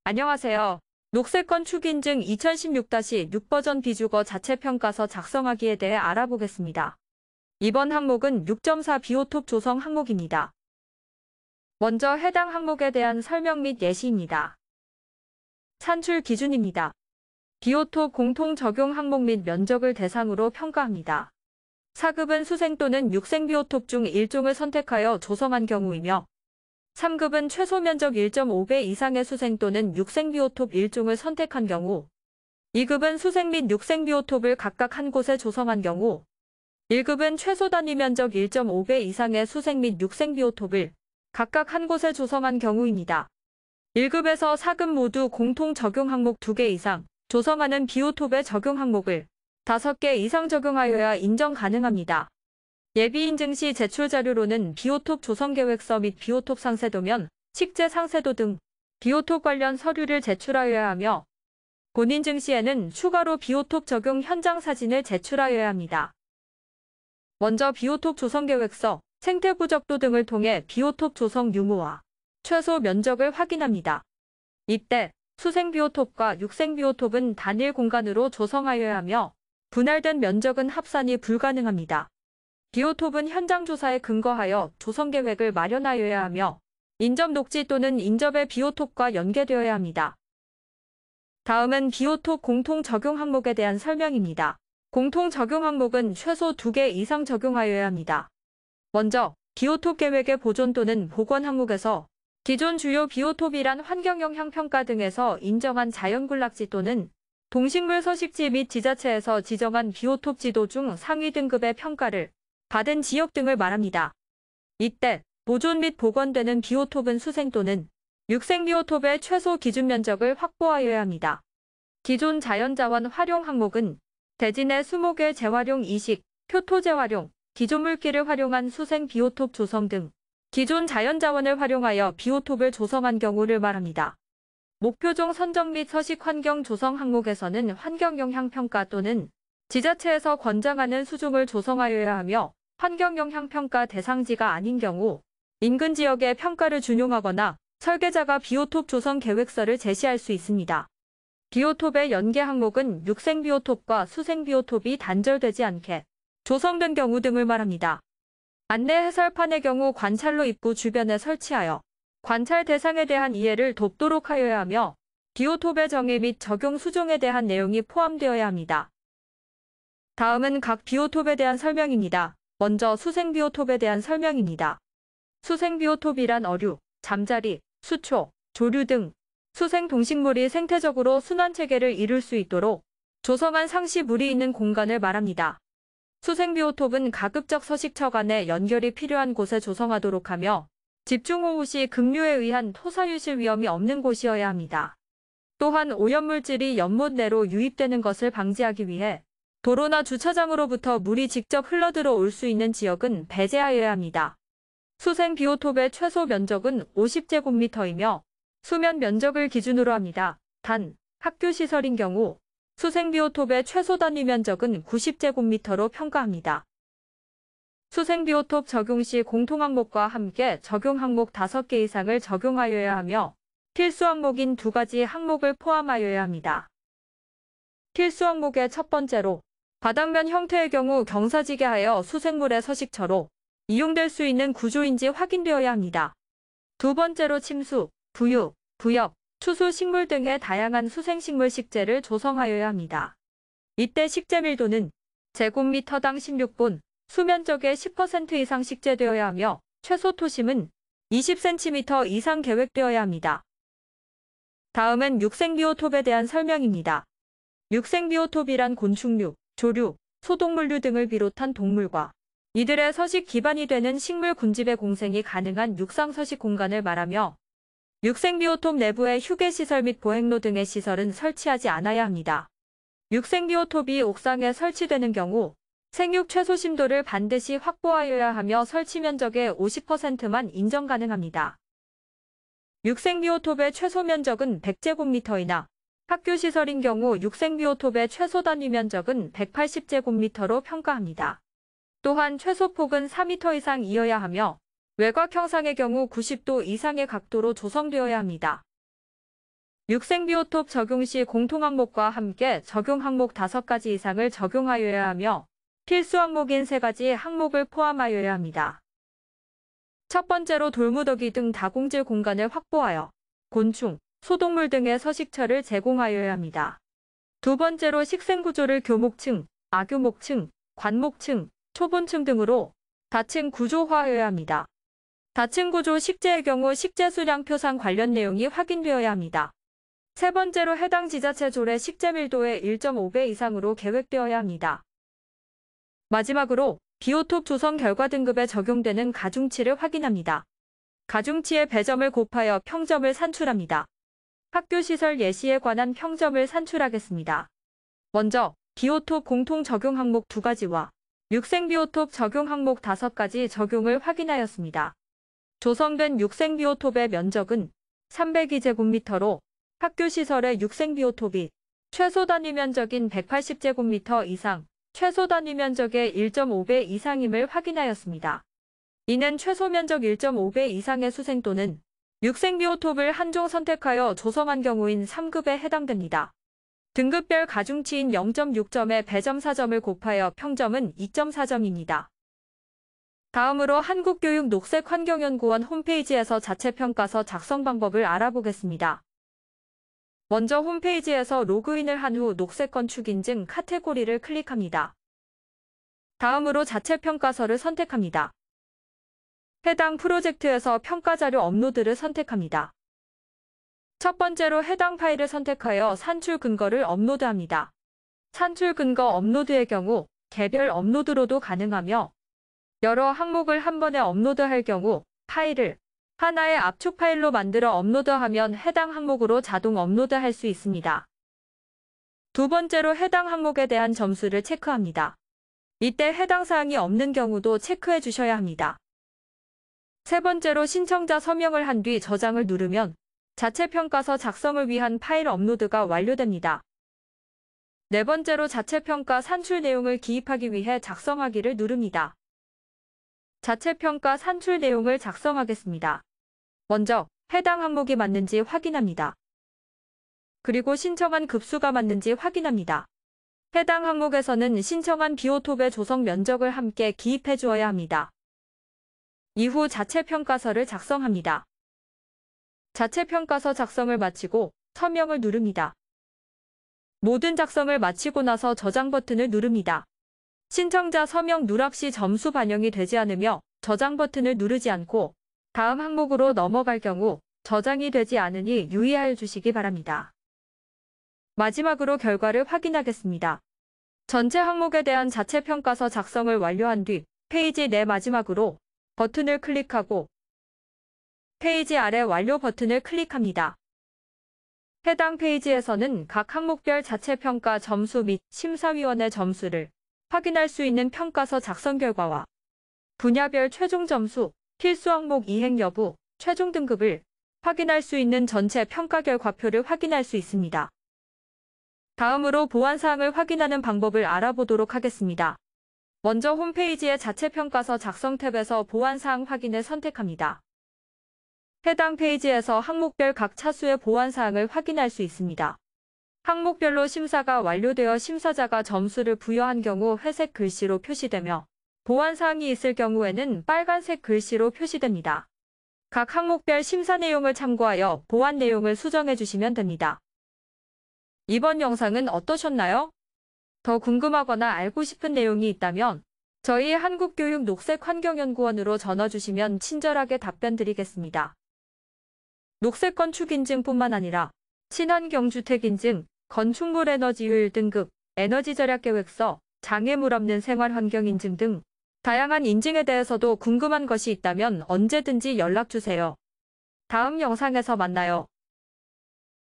안녕하세요. 녹색건 축인증 2016-6 버전 비주거 자체평가서 작성하기에 대해 알아보겠습니다. 이번 항목은 6.4 비오톱 조성 항목입니다. 먼저 해당 항목에 대한 설명 및 예시입니다. 산출 기준입니다. 비오톱 공통 적용 항목 및 면적을 대상으로 평가합니다. 4급은 수생 또는 육생 비오톱 중 1종을 선택하여 조성한 경우이며 3급은 최소 면적 1.5배 이상의 수생 또는 육생 비오톱 1종을 선택한 경우 2급은 수생 및 육생 비오톱을 각각 한 곳에 조성한 경우 1급은 최소 단위 면적 1.5배 이상의 수생 및 육생 비오톱을 각각 한 곳에 조성한 경우입니다. 1급에서 4급 모두 공통 적용 항목 2개 이상 조성하는 비오톱의 적용 항목을 5개 이상 적용하여야 인정 가능합니다. 예비 인증 시 제출 자료로는 비오톱 조성계획서 및 비오톱 상세도면, 식재 상세도 등 비오톱 관련 서류를 제출하여야 하며 본인증 시에는 추가로 비오톱 적용 현장 사진을 제출하여야 합니다. 먼저 비오톱 조성계획서, 생태 부적도 등을 통해 비오톱 조성 유무와 최소 면적을 확인합니다. 이때 수생 비오톱과 육생 비오톱은 단일 공간으로 조성하여야 하며 분할된 면적은 합산이 불가능합니다. 비오톱은 현장 조사에 근거하여 조성계획을 마련하여야 하며 인접 녹지 또는 인접의 비오톱과 연계되어야 합니다. 다음은 비오톱 공통 적용 항목에 대한 설명입니다. 공통 적용 항목은 최소 2개 이상 적용하여야 합니다. 먼저 비오톱 계획의 보존 또는 복원 항목에서 기존 주요 비오톱이란 환경영향평가 등에서 인정한 자연군락지 또는 동식물 서식지 및 지자체에서 지정한 비오톱 지도 중 상위 등급의 평가를 받은 지역 등을 말합니다. 이때 보존 및 복원되는 비오톱은 수생 또는 육생 비오톱의 최소 기준 면적을 확보하여야 합니다. 기존 자연자원 활용 항목은 대진의 수목의 재활용 이식, 표토 재활용, 기존 물기를 활용한 수생 비오톱 조성 등 기존 자연자원을 활용하여 비오톱을 조성한 경우를 말합니다. 목표종 선정 및 서식 환경 조성 항목에서는 환경영향평가 또는 지자체에서 권장하는 수종을 조성하여야 하며 환경영향평가 대상지가 아닌 경우 인근 지역에 평가를 준용하거나 설계자가 비오톱 조성 계획서를 제시할 수 있습니다. 비오톱의 연계 항목은 육생 비오톱과 수생 비오톱이 단절되지 않게 조성된 경우 등을 말합니다. 안내 해설판의 경우 관찰로 입구 주변에 설치하여 관찰 대상에 대한 이해를 돕도록 하여야 하며 비오톱의 정의 및 적용 수종에 대한 내용이 포함되어야 합니다. 다음은 각 비오톱에 대한 설명입니다. 먼저 수생 비오톱에 대한 설명입니다. 수생 비오톱이란 어류, 잠자리, 수초, 조류 등 수생 동식물이 생태적으로 순환체계를 이룰 수 있도록 조성한 상시 물이 있는 공간을 말합니다. 수생 비오톱은 가급적 서식처 간의 연결이 필요한 곳에 조성하도록 하며 집중호우 시 급류에 의한 토사유실 위험이 없는 곳이어야 합니다. 또한 오염물질이 연못 내로 유입되는 것을 방지하기 위해 도로나 주차장으로부터 물이 직접 흘러들어 올 수 있는 지역은 배제하여야 합니다. 수생 비오톱의 최소 면적은 50제곱미터이며 수면 면적을 기준으로 합니다. 단, 학교시설인 경우 수생 비오톱의 최소 단위 면적은 90제곱미터로 평가합니다. 수생 비오톱 적용 시 공통 항목과 함께 적용 항목 5개 이상을 적용하여야 하며 필수 항목인 2가지 항목을 포함하여야 합니다. 필수 항목의 첫 번째로 바닥면 형태의 경우 경사지게하여 수생물의 서식처로 이용될 수 있는 구조인지 확인되어야 합니다. 두 번째로 침수, 부유, 부역, 추수 식물 등의 다양한 수생식물 식재를 조성하여야 합니다. 이때 식재 밀도는 제곱미터당 16분, 수면적의 10% 이상 식재되어야 하며 최소 토심은 20cm 이상 계획되어야 합니다. 다음은 육생 비오톱에 대한 설명입니다. 육생 비오톱이란 곤충류, 조류, 소동물류 등을 비롯한 동물과 이들의 서식 기반이 되는 식물 군집의 공생이 가능한 육상 서식 공간을 말하며 육생 비오톱 내부에 휴게시설 및 보행로 등의 시설은 설치하지 않아야 합니다. 육생 비오톱이 옥상에 설치되는 경우 생육 최소 심도를 반드시 확보하여야 하며 설치 면적의 50%만 인정 가능합니다. 육생 비오톱의 최소 면적은 100제곱미터이나 학교시설인 경우 육생 비오톱의 최소 단위 면적은 180제곱미터로 평가합니다. 또한 최소 폭은 4m 이상이어야 하며 외곽 형상의 경우 90도 이상의 각도로 조성되어야 합니다. 육생비오톱 적용 시 공통항목과 함께 적용 항목 5가지 이상을 적용하여야 하며 필수 항목인 3가지 항목을 포함하여야 합니다. 첫 번째로 돌무더기 등 다공질 공간을 확보하여 곤충, 소동물 등의 서식처를 제공하여야 합니다. 두 번째로 식생구조를 교목층, 아교목층, 관목층, 초본층 등으로 다층 구조화하여야 합니다. 다층 구조 식재의 경우 식재 수량 표상 관련 내용이 확인되어야 합니다. 세 번째로 해당 지자체 조례 식재 밀도의 1.5배 이상으로 계획되어야 합니다. 마지막으로 비오톱 조성 결과 등급에 적용되는 가중치를 확인합니다. 가중치의 배점을 곱하여 평점을 산출합니다. 학교시설 예시에 관한 평점을 산출하겠습니다. 먼저 비오톱 공통 적용 항목 2가지와 육생비오톱 적용 항목 5가지 적용을 확인하였습니다. 조성된 육생비오톱의 면적은 302제곱미터로 학교시설의 육생비오톱이 최소 단위 면적인 180제곱미터 이상, 최소 단위 면적의 1.5배 이상임을 확인하였습니다. 이는 최소 면적 1.5배 이상의 수생 또는 육생비오톱을 한 종 선택하여 조성한 경우인 3급에 해당됩니다. 등급별 가중치인 0.6점에 배점 4점을 곱하여 평점은 2.4점입니다. 다음으로 한국교육녹색환경연구원 홈페이지에서 자체평가서 작성 방법을 알아보겠습니다. 먼저 홈페이지에서 로그인을 한 후 녹색건축 인증 카테고리를 클릭합니다. 다음으로 자체평가서를 선택합니다. 해당 프로젝트에서 평가자료 업로드를 선택합니다. 첫 번째로 해당 파일을 선택하여 산출 근거를 업로드합니다. 산출 근거 업로드의 경우 개별 업로드로도 가능하며 여러 항목을 한 번에 업로드할 경우 파일을 하나의 압축 파일로 만들어 업로드하면 해당 항목으로 자동 업로드할 수 있습니다. 두 번째로 해당 항목에 대한 점수를 체크합니다. 이때 해당 사항이 없는 경우도 체크해 주셔야 합니다. 세 번째로 신청자 서명을 한 뒤 저장을 누르면 자체평가서 작성을 위한 파일 업로드가 완료됩니다. 네 번째로 자체평가 산출 내용을 기입하기 위해 작성하기를 누릅니다. 자체평가 산출 내용을 작성하겠습니다. 먼저 해당 항목이 맞는지 확인합니다. 그리고 신청한 급수가 맞는지 확인합니다. 해당 항목에서는 신청한 비오톱의 조성 면적을 함께 기입해 주어야 합니다. 이후 자체평가서를 작성합니다. 자체평가서 작성을 마치고 서명을 누릅니다. 모든 작성을 마치고 나서 저장 버튼을 누릅니다. 신청자 서명 누락 시 점수 반영이 되지 않으며 저장 버튼을 누르지 않고 다음 항목으로 넘어갈 경우 저장이 되지 않으니 유의하여 주시기 바랍니다. 마지막으로 결과를 확인하겠습니다. 전체 항목에 대한 자체평가서 작성을 완료한 뒤 페이지 내 마지막으로 버튼을 클릭하고 페이지 아래 완료 버튼을 클릭합니다. 해당 페이지에서는 각 항목별 자체평가 점수 및 심사위원의 점수를 확인할 수 있는 평가서 작성 결과와 분야별 최종 점수, 필수 항목 이행 여부, 최종 등급을 확인할 수 있는 전체 평가 결과표를 확인할 수 있습니다. 다음으로 보완사항을 확인하는 방법을 알아보도록 하겠습니다. 먼저 홈페이지의 자체평가서 작성 탭에서 보완사항 확인을 선택합니다. 해당 페이지에서 항목별 각 차수의 보완사항을 확인할 수 있습니다. 항목별로 심사가 완료되어 심사자가 점수를 부여한 경우 회색 글씨로 표시되며 보완사항이 있을 경우에는 빨간색 글씨로 표시됩니다. 각 항목별 심사 내용을 참고하여 보완 내용을 수정해 주시면 됩니다. 이번 영상은 어떠셨나요? 더 궁금하거나 알고 싶은 내용이 있다면 저희 한국교육녹색환경연구원으로 전화 주시면 친절하게 답변 드리겠습니다. 녹색건축 인증뿐만 아니라 친환경주택 인증, 건축물 에너지 효율 등급, 에너지 절약 계획서, 장애물 없는 생활환경 인증 등 다양한 인증에 대해서도 궁금한 것이 있다면 언제든지 연락 주세요. 다음 영상에서 만나요.